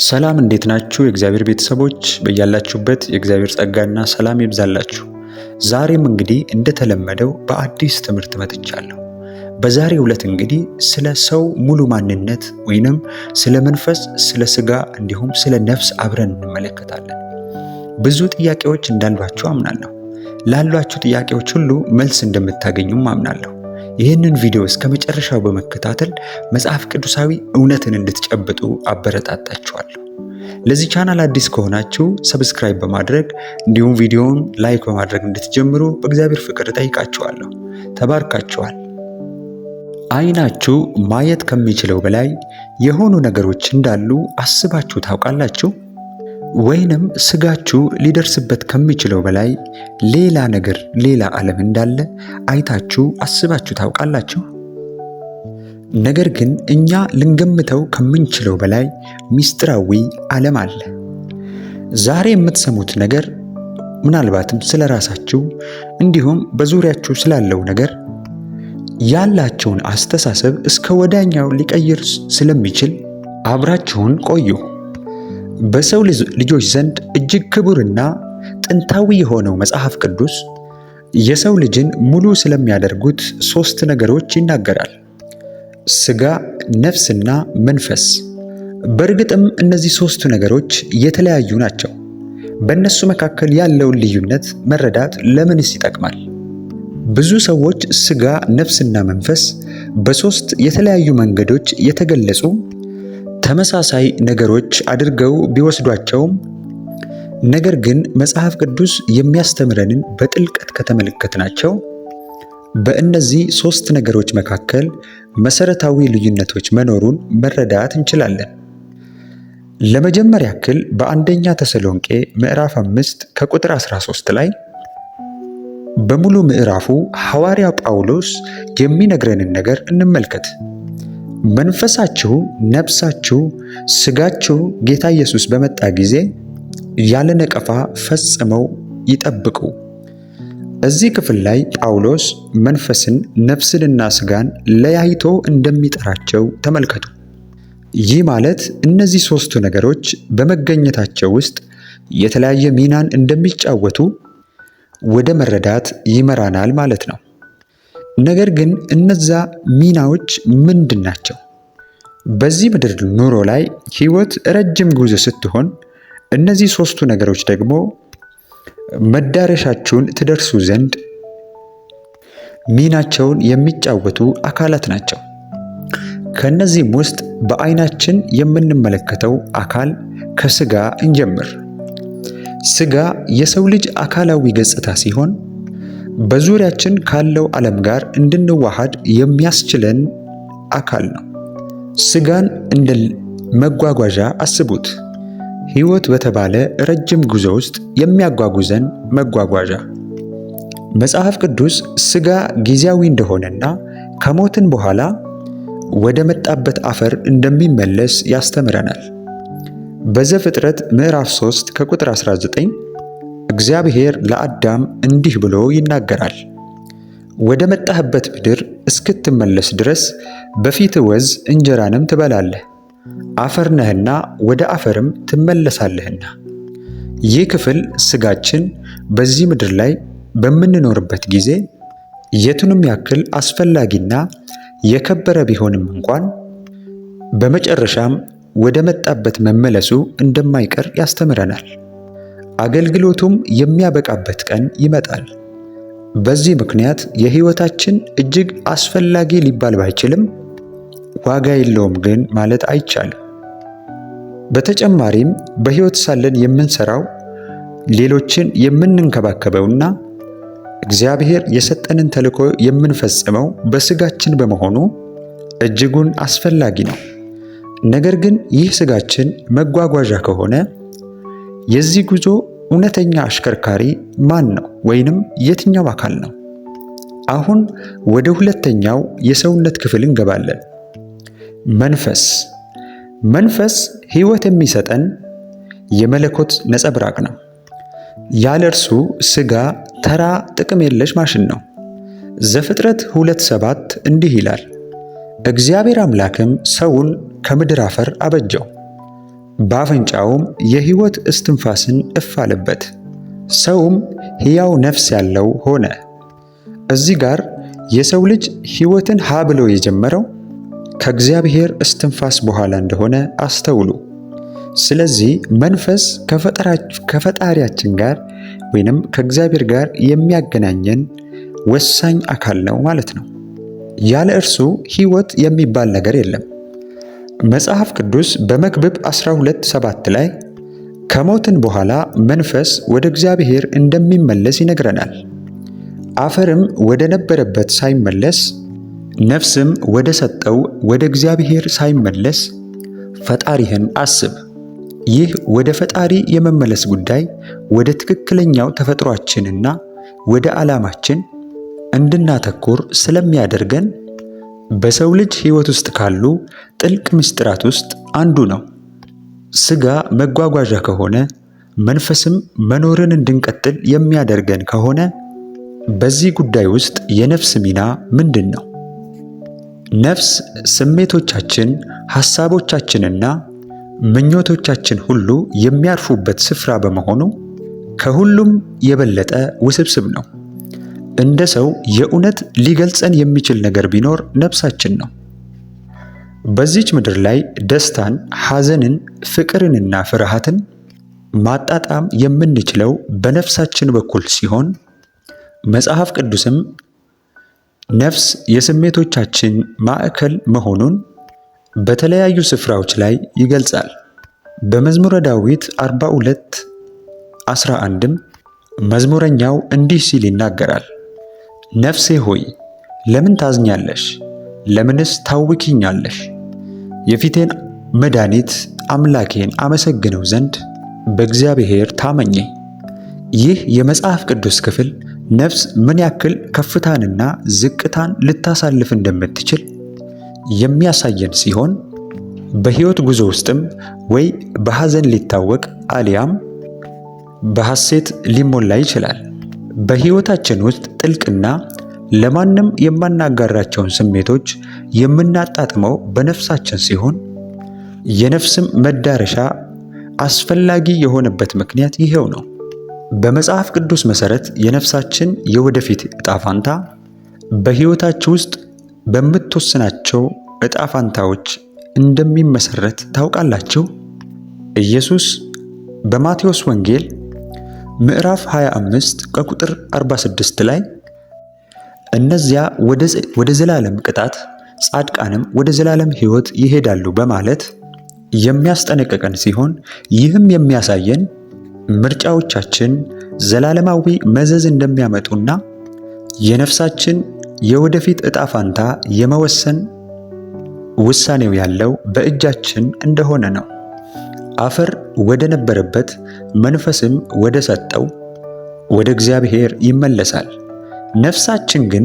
ሰላም እንዴት ናችሁ? የእግዚአብሔር ቤተሰቦች በያላችሁበት የእግዚአብሔር ጸጋና ሰላም ይብዛላችሁ። ዛሬም እንግዲህ እንደተለመደው በአዲስ ትምህርት መጥቻለሁ። በዛሬው ዕለት እንግዲህ ስለ ሰው ሙሉ ማንነት ወይንም ስለ መንፈስ፣ ስለ ስጋ እንዲሁም ስለ ነፍስ አብረን እንመለከታለን። ብዙ ጥያቄዎች እንዳሏችሁ አምናለሁ። ላሏችሁ ጥያቄዎች ሁሉ መልስ እንደምታገኙም አምናለሁ። ይህንን ቪዲዮ እስከ መጨረሻው በመከታተል መጽሐፍ ቅዱሳዊ እውነትን እንድትጨብጡ አበረታታችኋለሁ። ለዚህ ቻናል አዲስ ከሆናችሁ ሰብስክራይብ በማድረግ እንዲሁም ቪዲዮውን ላይክ በማድረግ እንድትጀምሩ በእግዚአብሔር ፍቅር እጠይቃችኋለሁ። ተባርካችኋል። ዓይናችሁ ማየት ከሚችለው በላይ የሆኑ ነገሮች እንዳሉ አስባችሁ ታውቃላችሁ? ወይንም ስጋችሁ ሊደርስበት ከሚችለው በላይ ሌላ ነገር፣ ሌላ ዓለም እንዳለ አይታችሁ አስባችሁ ታውቃላችሁ? ነገር ግን እኛ ልንገምተው ከምንችለው በላይ ምስጢራዊ ዓለም አለ። ዛሬ የምትሰሙት ነገር ምናልባትም ስለ ራሳችሁ እንዲሁም በዙሪያችሁ ስላለው ነገር ያላችሁን አስተሳሰብ እስከ ወዲያኛው ሊቀይር ስለሚችል አብራችሁን ቆዩ። በሰው ልጆች ዘንድ እጅግ ክቡርና ጥንታዊ የሆነው መጽሐፍ ቅዱስ የሰው ልጅን ሙሉ ስለሚያደርጉት ሦስት ነገሮች ይናገራል። ሥጋ፣ ነፍስና መንፈስ። በእርግጥም እነዚህ ሦስቱ ነገሮች የተለያዩ ናቸው። በእነሱ መካከል ያለውን ልዩነት መረዳት ለምንስ ይጠቅማል? ብዙ ሰዎች ሥጋ፣ ነፍስና መንፈስ በሦስት የተለያዩ መንገዶች የተገለጹ ተመሳሳይ ነገሮች አድርገው ቢወስዷቸውም ነገር ግን መጽሐፍ ቅዱስ የሚያስተምረንን በጥልቀት ከተመለከትናቸው በእነዚህ ሦስት ነገሮች መካከል መሰረታዊ ልዩነቶች መኖሩን መረዳት እንችላለን። ለመጀመሪያ ያክል በአንደኛ ተሰሎንቄ ምዕራፍ 5 ከቁጥር 13 ላይ በሙሉ ምዕራፉ ሐዋርያው ጳውሎስ የሚነግረንን ነገር እንመልከት። መንፈሳችሁ፣ ነፍሳችሁ፣ ሥጋችሁ ጌታ ኢየሱስ በመጣ ጊዜ ያለ ነቀፋ ፈጽመው ይጠብቁ። እዚህ ክፍል ላይ ጳውሎስ መንፈስን፣ ነፍስንና ሥጋን ለያይቶ እንደሚጠራቸው ተመልከቱ። ይህ ማለት እነዚህ ሦስቱ ነገሮች በመገኘታቸው ውስጥ የተለያየ ሚናን እንደሚጫወቱ ወደ መረዳት ይመራናል ማለት ነው። ነገር ግን እነዛ ሚናዎች ምንድን ናቸው? በዚህ ምድር ኑሮ ላይ ሕይወት ረጅም ጉዞ ስትሆን እነዚህ ሦስቱ ነገሮች ደግሞ መዳረሻችሁን ትደርሱ ዘንድ ሚናቸውን የሚጫወቱ አካላት ናቸው። ከነዚህም ውስጥ በዓይናችን የምንመለከተው አካል ከሥጋ እንጀምር። ሥጋ የሰው ልጅ አካላዊ ገጽታ ሲሆን በዙሪያችን ካለው ዓለም ጋር እንድንዋሃድ የሚያስችለን አካል ነው። ሥጋን እንደ መጓጓዣ አስቡት። ሕይወት በተባለ ረጅም ጉዞ ውስጥ የሚያጓጉዘን መጓጓዣ። መጽሐፍ ቅዱስ ሥጋ ጊዜያዊ እንደሆነና ከሞትን በኋላ ወደ መጣበት አፈር እንደሚመለስ ያስተምረናል። በዘፍጥረት ምዕራፍ 3 ከቁጥር 19 እግዚአብሔር ለአዳም እንዲህ ብሎ ይናገራል። ወደ መጣህበት ምድር እስክትመለስ ድረስ በፊትህ ወዝ እንጀራንም ትበላለህ፣ አፈር ነህና ወደ አፈርም ትመለሳለህና። ይህ ክፍል ሥጋችን በዚህ ምድር ላይ በምንኖርበት ጊዜ የቱንም ያክል አስፈላጊና የከበረ ቢሆንም እንኳን በመጨረሻም ወደ መጣበት መመለሱ እንደማይቀር ያስተምረናል። አገልግሎቱም የሚያበቃበት ቀን ይመጣል። በዚህ ምክንያት የሕይወታችን እጅግ አስፈላጊ ሊባል ባይችልም ዋጋ የለውም ግን ማለት አይቻልም። በተጨማሪም በሕይወት ሳለን የምንሰራው፣ ሌሎችን የምንንከባከበውና እግዚአብሔር የሰጠንን ተልዕኮ የምንፈጽመው በሥጋችን በመሆኑ እጅጉን አስፈላጊ ነው። ነገር ግን ይህ ሥጋችን መጓጓዣ ከሆነ የዚህ ጉዞ እውነተኛ አሽከርካሪ ማን ነው? ወይንም የትኛው አካል ነው? አሁን ወደ ሁለተኛው የሰውነት ክፍል እንገባለን። መንፈስ። መንፈስ ሕይወት የሚሰጠን የመለኮት ነጸብራቅ ነው። ያለ እርሱ ሥጋ ተራ ጥቅም የለሽ ማሽን ነው። ዘፍጥረት 2:7 እንዲህ ይላል፣ እግዚአብሔር አምላክም ሰውን ከምድር አፈር አበጀው፣ በአፍንጫውም የሕይወት እስትንፋስን እፍ አለበት። ሰውም ሕያው ነፍስ ያለው ሆነ። እዚህ ጋር የሰው ልጅ ሕይወትን ሀ ብሎ የጀመረው ከእግዚአብሔር እስትንፋስ በኋላ እንደሆነ አስተውሉ። ስለዚህ መንፈስ ከፈጣሪያችን ጋር ወይንም ከእግዚአብሔር ጋር የሚያገናኘን ወሳኝ አካል ነው ማለት ነው። ያለ እርሱ ሕይወት የሚባል ነገር የለም። መጽሐፍ ቅዱስ በመክብብ 12:7 ላይ ከሞትን በኋላ መንፈስ ወደ እግዚአብሔር እንደሚመለስ ይነግረናል። አፈርም ወደ ነበረበት ሳይመለስ ነፍስም ወደ ሰጠው ወደ እግዚአብሔር ሳይመለስ ፈጣሪህን አስብ። ይህ ወደ ፈጣሪ የመመለስ ጉዳይ ወደ ትክክለኛው ተፈጥሯችንና ወደ ዓላማችን እንድናተኩር ስለሚያደርገን በሰው ልጅ ሕይወት ውስጥ ካሉ ጥልቅ ምስጢራት ውስጥ አንዱ ነው። ሥጋ መጓጓዣ ከሆነ መንፈስም መኖርን እንድንቀጥል የሚያደርገን ከሆነ በዚህ ጉዳይ ውስጥ የነፍስ ሚና ምንድን ነው? ነፍስ ስሜቶቻችን፣ ሐሳቦቻችንና ምኞቶቻችን ሁሉ የሚያርፉበት ስፍራ በመሆኑ ከሁሉም የበለጠ ውስብስብ ነው። እንደ ሰው የእውነት ሊገልጸን የሚችል ነገር ቢኖር ነፍሳችን ነው። በዚች ምድር ላይ ደስታን፣ ሐዘንን፣ ፍቅርንና ፍርሃትን ማጣጣም የምንችለው በነፍሳችን በኩል ሲሆን መጽሐፍ ቅዱስም ነፍስ የስሜቶቻችን ማዕከል መሆኑን በተለያዩ ስፍራዎች ላይ ይገልጻል። በመዝሙረ ዳዊት 42:11ም መዝሙረኛው እንዲህ ሲል ይናገራል። ነፍሴ ሆይ ለምን ታዝኛለሽ? ለምንስ ታውኪኛለሽ? የፊቴን መድኃኒት አምላኬን አመሰግነው ዘንድ በእግዚአብሔር ታመኘ። ይህ የመጽሐፍ ቅዱስ ክፍል ነፍስ ምን ያክል ከፍታንና ዝቅታን ልታሳልፍ እንደምትችል የሚያሳየን ሲሆን በሕይወት ጉዞ ውስጥም ወይ በሐዘን ሊታወቅ አሊያም በሐሴት ሊሞላ ይችላል። በሕይወታችን ውስጥ ጥልቅና ለማንም የማናጋራቸውን ስሜቶች የምናጣጥመው በነፍሳችን ሲሆን የነፍስም መዳረሻ አስፈላጊ የሆነበት ምክንያት ይሄው ነው። በመጽሐፍ ቅዱስ መሠረት የነፍሳችን የወደፊት ዕጣ ፋንታ በሕይወታችሁ ውስጥ በምትወስናቸው ዕጣ ፋንታዎች እንደሚመሰረት ታውቃላችሁ። ኢየሱስ በማቴዎስ ወንጌል ምዕራፍ 25 ከቁጥር 46 ላይ እነዚያ ወደ ዘላለም ቅጣት ጻድቃንም ወደ ዘላለም ሕይወት ይሄዳሉ በማለት የሚያስጠነቅቀን ሲሆን ይህም የሚያሳየን ምርጫዎቻችን ዘላለማዊ መዘዝ እንደሚያመጡና የነፍሳችን የወደፊት ዕጣ ፋንታ የመወሰን ውሳኔው ያለው በእጃችን እንደሆነ ነው። አፈር ወደ ነበረበት መንፈስም ወደ ሰጠው ወደ እግዚአብሔር ይመለሳል። ነፍሳችን ግን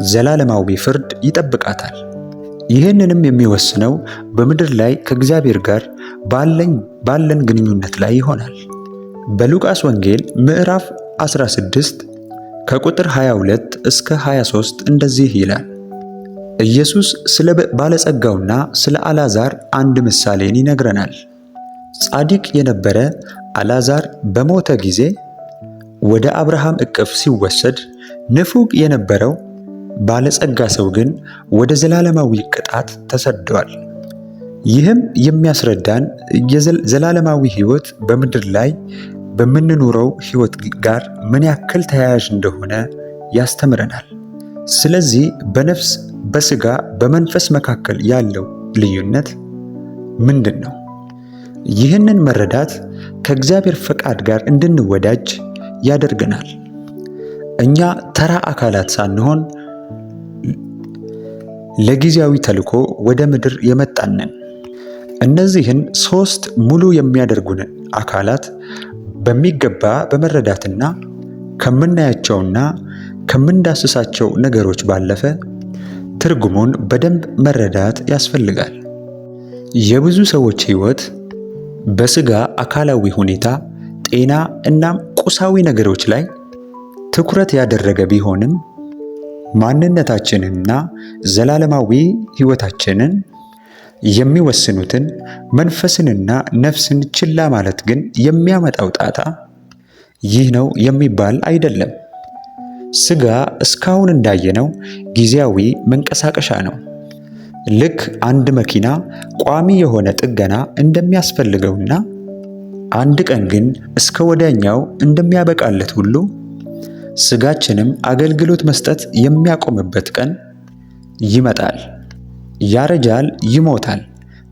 ዘላለማዊ ፍርድ ይጠብቃታል። ይህንንም የሚወስነው በምድር ላይ ከእግዚአብሔር ጋር ባለን ግንኙነት ላይ ይሆናል። በሉቃስ ወንጌል ምዕራፍ 16 ከቁጥር 22 እስከ 23 እንደዚህ ይላል። ኢየሱስ ስለ ባለጸጋውና ስለ አልዓዛር አንድ ምሳሌን ይነግረናል። ጻድቅ የነበረ አልዓዛር በሞተ ጊዜ ወደ አብርሃም እቅፍ ሲወሰድ፣ ንፉግ የነበረው ባለጸጋ ሰው ግን ወደ ዘላለማዊ ቅጣት ተሰዷል። ይህም የሚያስረዳን ዘላለማዊ ሕይወት በምድር ላይ በምንኖረው ሕይወት ጋር ምን ያክል ተያያዥ እንደሆነ ያስተምረናል። ስለዚህ በነፍስ በሥጋ በመንፈስ መካከል ያለው ልዩነት ምንድን ነው? ይህንን መረዳት ከእግዚአብሔር ፈቃድ ጋር እንድንወዳጅ ያደርገናል። እኛ ተራ አካላት ሳንሆን ለጊዜያዊ ተልዕኮ ወደ ምድር የመጣንን። እነዚህን ሦስት ሙሉ የሚያደርጉንን አካላት በሚገባ በመረዳትና ከምናያቸውና ከምንዳስሳቸው ነገሮች ባለፈ ትርጉሙን በደንብ መረዳት ያስፈልጋል። የብዙ ሰዎች ሕይወት በሥጋ አካላዊ ሁኔታ፣ ጤና እናም ቁሳዊ ነገሮች ላይ ትኩረት ያደረገ ቢሆንም ማንነታችንንና ዘላለማዊ ሕይወታችንን የሚወስኑትን መንፈስንና ነፍስን ችላ ማለት ግን የሚያመጣው ጣጣ ይህ ነው የሚባል አይደለም። ሥጋ እስካሁን እንዳየነው ጊዜያዊ መንቀሳቀሻ ነው። ልክ አንድ መኪና ቋሚ የሆነ ጥገና እንደሚያስፈልገውና አንድ ቀን ግን እስከ ወዲያኛው እንደሚያበቃለት ሁሉ ሥጋችንም አገልግሎት መስጠት የሚያቆምበት ቀን ይመጣል። ያረጃል፣ ይሞታል፣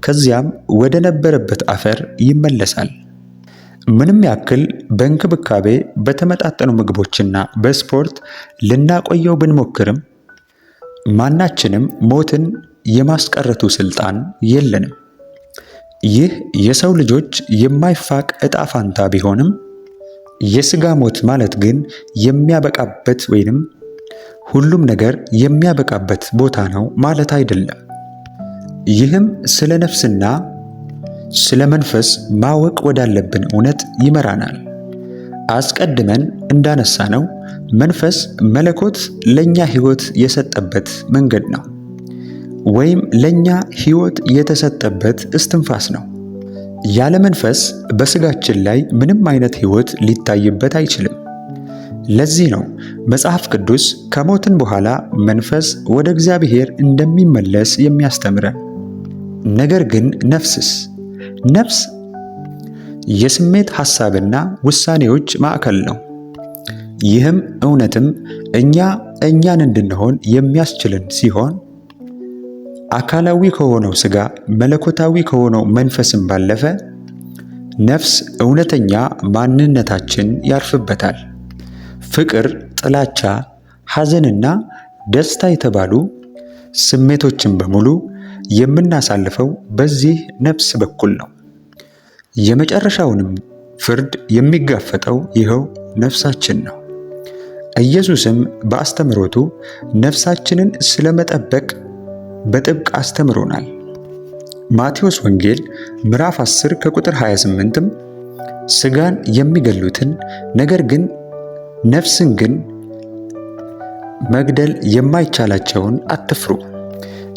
ከዚያም ወደ ነበረበት አፈር ይመለሳል። ምንም ያክል በእንክብካቤ በተመጣጠኑ ምግቦችና በስፖርት ልናቆየው ብንሞክርም ማናችንም ሞትን የማስቀረቱ ስልጣን የለንም። ይህ የሰው ልጆች የማይፋቅ ዕጣ ፋንታ ቢሆንም የሥጋ ሞት ማለት ግን የሚያበቃበት ወይንም ሁሉም ነገር የሚያበቃበት ቦታ ነው ማለት አይደለም። ይህም ስለ ነፍስና ስለ መንፈስ ማወቅ ወዳለብን እውነት ይመራናል። አስቀድመን እንዳነሳነው መንፈስ መለኮት ለኛ ሕይወት የሰጠበት መንገድ ነው፣ ወይም ለኛ ሕይወት የተሰጠበት እስትንፋስ ነው። ያለ መንፈስ በሥጋችን ላይ ምንም አይነት ሕይወት ሊታይበት አይችልም። ለዚህ ነው መጽሐፍ ቅዱስ ከሞትን በኋላ መንፈስ ወደ እግዚአብሔር እንደሚመለስ የሚያስተምረን። ነገር ግን ነፍስስ? ነፍስ የስሜት ሐሳብና ውሳኔዎች ማዕከል ነው። ይህም እውነትም እኛን እንድንሆን የሚያስችልን ሲሆን አካላዊ ከሆነው ሥጋ መለኮታዊ ከሆነው መንፈስም ባለፈ ነፍስ እውነተኛ ማንነታችን ያርፍበታል። ፍቅር፣ ጥላቻ፣ ሐዘንና ደስታ የተባሉ ስሜቶችን በሙሉ የምናሳልፈው በዚህ ነፍስ በኩል ነው። የመጨረሻውንም ፍርድ የሚጋፈጠው ይኸው ነፍሳችን ነው። ኢየሱስም በአስተምህሮቱ ነፍሳችንን ስለመጠበቅ በጥብቅ አስተምሮናል። ማቴዎስ ወንጌል ምዕራፍ 10 ከቁጥር 28ም ሥጋን የሚገሉትን ነገር ግን ነፍስን ግን መግደል የማይቻላቸውን አትፍሩ፣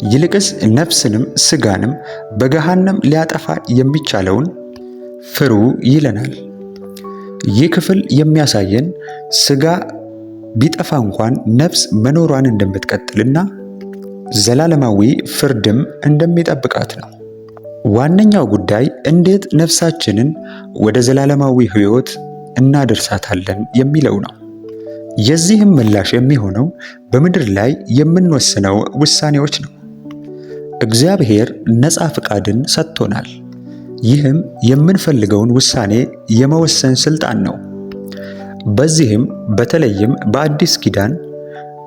ይልቅስ ነፍስንም ሥጋንም በገሃነም ሊያጠፋ የሚቻለውን ፍሩ ይለናል። ይህ ክፍል የሚያሳየን ሥጋ ቢጠፋ እንኳን ነፍስ መኖሯን እንደምትቀጥልና ዘላለማዊ ፍርድም እንደሚጠብቃት ነው። ዋነኛው ጉዳይ እንዴት ነፍሳችንን ወደ ዘላለማዊ ሕይወት እናደርሳታለን የሚለው ነው። የዚህም ምላሽ የሚሆነው በምድር ላይ የምንወስነው ውሳኔዎች ነው። እግዚአብሔር ነፃ ፍቃድን ሰጥቶናል። ይህም የምንፈልገውን ውሳኔ የመወሰን ስልጣን ነው። በዚህም በተለይም በአዲስ ኪዳን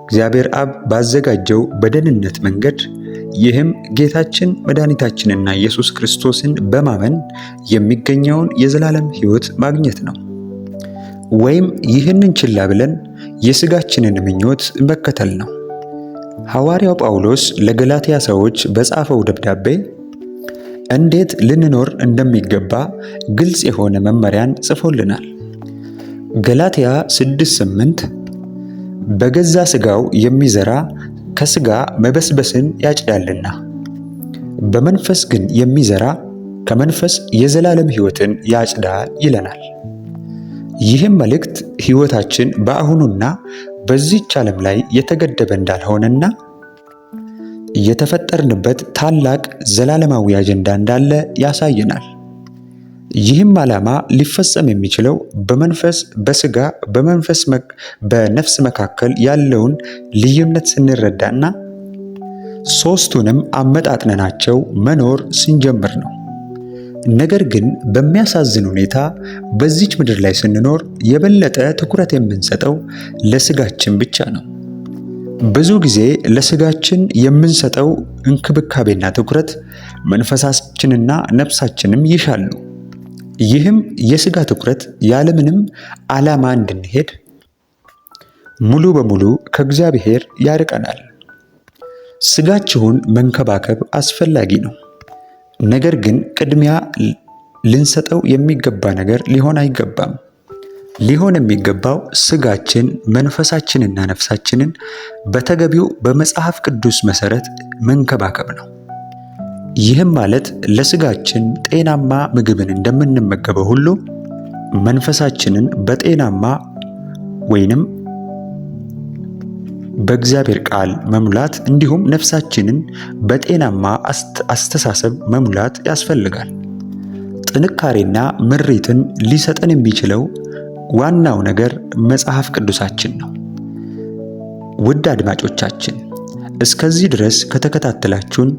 እግዚአብሔር አብ ባዘጋጀው በደህንነት መንገድ ይህም ጌታችን መድኃኒታችንና ኢየሱስ ክርስቶስን በማመን የሚገኘውን የዘላለም ሕይወት ማግኘት ነው። ወይም ይህንን ችላ ብለን የሥጋችንን ምኞት መከተል ነው። ሐዋርያው ጳውሎስ ለገላትያ ሰዎች በጻፈው ደብዳቤ እንዴት ልንኖር እንደሚገባ ግልጽ የሆነ መመሪያን ጽፎልናል። ገላትያ 6:8 በገዛ ሥጋው የሚዘራ ከሥጋ መበስበስን ያጭዳልና በመንፈስ ግን የሚዘራ ከመንፈስ የዘላለም ሕይወትን ያጭዳል ይለናል። ይህም መልእክት ሕይወታችን በአሁኑና በዚህች ዓለም ላይ የተገደበ እንዳልሆነና የተፈጠርንበት ታላቅ ዘላለማዊ አጀንዳ እንዳለ ያሳየናል። ይህም ዓላማ ሊፈጸም የሚችለው በመንፈስ በሥጋ በነፍስ መካከል ያለውን ልዩነት ስንረዳና ሦስቱንም አመጣጥነናቸው መኖር ስንጀምር ነው። ነገር ግን በሚያሳዝን ሁኔታ በዚች ምድር ላይ ስንኖር የበለጠ ትኩረት የምንሰጠው ለሥጋችን ብቻ ነው። ብዙ ጊዜ ለሥጋችን የምንሰጠው እንክብካቤና ትኩረት መንፈሳችንና ነፍሳችንም ይሻሉ። ይህም የሥጋ ትኩረት ያለምንም ዓላማ እንድንሄድ ሙሉ በሙሉ ከእግዚአብሔር ያርቀናል። ሥጋችሁን መንከባከብ አስፈላጊ ነው። ነገር ግን ቅድሚያ ልንሰጠው የሚገባ ነገር ሊሆን አይገባም። ሊሆን የሚገባው ሥጋችን መንፈሳችንና ነፍሳችንን በተገቢው በመጽሐፍ ቅዱስ መሠረት መንከባከብ ነው። ይህም ማለት ለስጋችን ጤናማ ምግብን እንደምንመገበው ሁሉ መንፈሳችንን በጤናማ ወይንም በእግዚአብሔር ቃል መሙላት እንዲሁም ነፍሳችንን በጤናማ አስተሳሰብ መሙላት ያስፈልጋል። ጥንካሬና ምሪትን ሊሰጠን የሚችለው ዋናው ነገር መጽሐፍ ቅዱሳችን ነው። ውድ አድማጮቻችን እስከዚህ ድረስ ከተከታተላችሁን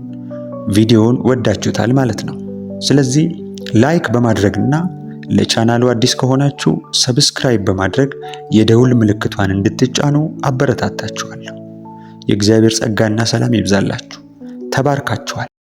ቪዲዮውን ወዳችሁታል ማለት ነው። ስለዚህ ላይክ በማድረግና ለቻናሉ አዲስ ከሆናችሁ ሰብስክራይብ በማድረግ የደውል ምልክቷን እንድትጫኑ አበረታታችኋለሁ። የእግዚአብሔር ጸጋና ሰላም ይብዛላችሁ። ተባርካችኋል።